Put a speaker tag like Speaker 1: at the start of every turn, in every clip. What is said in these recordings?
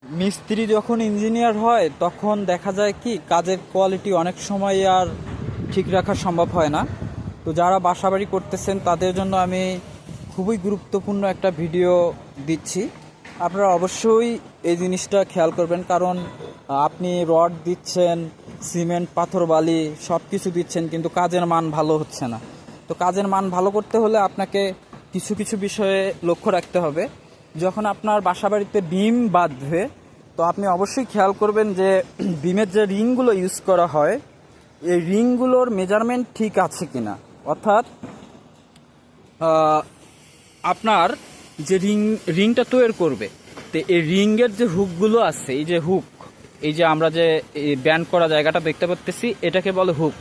Speaker 1: মিস্ত্রি যখন ইঞ্জিনিয়ার হয় তখন দেখা যায় কি কাজের কোয়ালিটি অনেক সময় আর ঠিক রাখা সম্ভব হয় না। তো যারা বাসাবাড়ি করতেছেন তাদের জন্য আমি খুবই গুরুত্বপূর্ণ একটা ভিডিও দিচ্ছি। আপনারা অবশ্যই এই জিনিসটা খেয়াল করবেন, কারণ আপনি রড দিচ্ছেন, সিমেন্ট পাথর বালি সব কিছু দিচ্ছেন, কিন্তু কাজের মান ভালো হচ্ছে না। তো কাজের মান ভালো করতে হলে আপনাকে কিছু কিছু বিষয়ে লক্ষ্য রাখতে হবে। যখন আপনার বাসাবাড়িতে বিম বাঁধবে তো আপনি অবশ্যই খেয়াল করবেন যে বিমের যে রিংগুলো ইউজ করা হয় এই রিংগুলোর মেজারমেন্ট ঠিক আছে কিনা। অর্থাৎ আপনার যে রিংটা তৈরি করবে, তো এই রিংয়ের যে হুকগুলো আছে, এই যে হুক, এই যে আমরা যে ব্যান্ড করা জায়গাটা দেখতে পাচ্ছি এটাকে বলে হুক।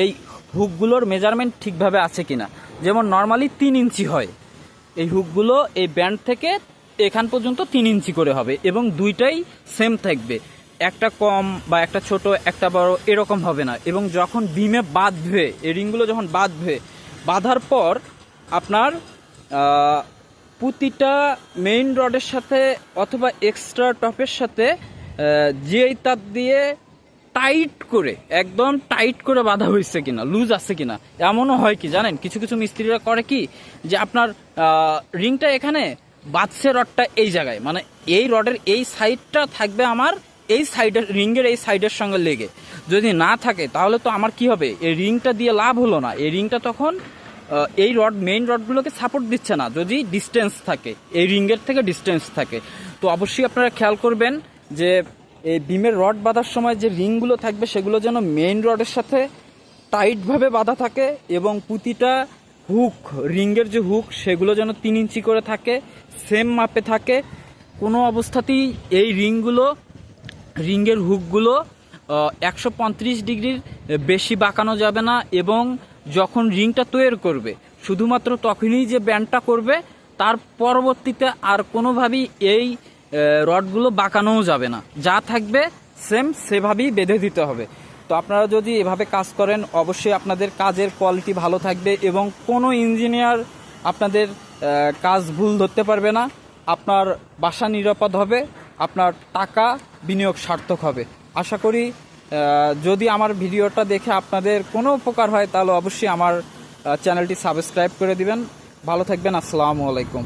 Speaker 1: এই হুকগুলোর মেজারমেন্ট ঠিকভাবে আছে কিনা। যেমন নর্মালি 3 ইঞ্চি হয়, এই হুকগুলো এই ব্যান্ড থেকে এখান পর্যন্ত 3 ইঞ্চি করে হবে এবং দুইটাই সেম থাকবে, একটা কম বা একটা ছোট একটা বড় এরকম হবে না। এবং যখন বিমে বাঁধবে, এই রিংগুলো যখন বাঁধার পর আপনার প্রতিটা মেইন রডের সাথে অথবা এক্সট্রা টপের সাথে জিআই তার দিয়ে টাইট করে, একদম টাইট করে বাঁধা হয়েছে কিনা, লুজ আছে কিনা। এমনও হয় কি জানেন, কিছু কিছু মিস্ত্রিরা করে কি যে আপনার রিংটা এখানে বাঁধছে, রডটা এই জায়গায়, মানে এই রডের এই সাইডটা থাকবে আমার এই সাইডের রিংয়ের এই সাইডের সঙ্গে লেগে। যদি না থাকে তাহলে তো আমার কি হবে, এই রিংটা দিয়ে লাভ হলো না। এই রিংটা তখন এই মেইন রডগুলোকে সাপোর্ট দিচ্ছে না যদি ডিস্টেন্স থাকে, এই রিংয়ের থেকে ডিস্টেন্স থাকে। তো অবশ্যই আপনারা খেয়াল করবেন যে এই বিমের রড বাঁধার সময় যে রিংগুলো থাকবে সেগুলো যেন মেইন রডের সাথে টাইটভাবে বাঁধা থাকে এবং প্রতিটা হুক, রিংয়ের যে হুক সেগুলো যেন 3 ইঞ্চি করে থাকে, সেম মাপে থাকে। কোনো অবস্থাতেই এই রিংয়ের হুকগুলো 135 ডিগ্রির বেশি বাঁকানো যাবে না। এবং যখন রিংটা তৈরি করবে শুধুমাত্র তখনই যে ব্যান্ডটা করবে, তার পরবর্তীতে আর কোনোভাবেই এই রডগুলো বাঁকানোও যাবে না, যা থাকবে সেভাবেই বেঁধে দিতে হবে। তো আপনারা যদি এভাবে কাজ করেন অবশ্যই আপনাদের কাজের কোয়ালিটি ভালো থাকবে এবং কোনো ইঞ্জিনিয়ার আপনাদের কাজ ভুল ধরতে পারবে না। আপনার বাসা নিরাপদ হবে, আপনার টাকা বিনিয়োগ সার্থক হবে। আশা করি যদি আমার ভিডিওটা দেখে আপনাদের কোনো উপকার হয় তাহলে অবশ্যই আমার চ্যানেলটি সাবস্ক্রাইব করে দিবেন। ভালো থাকবেন। আসসালামু আলাইকুম।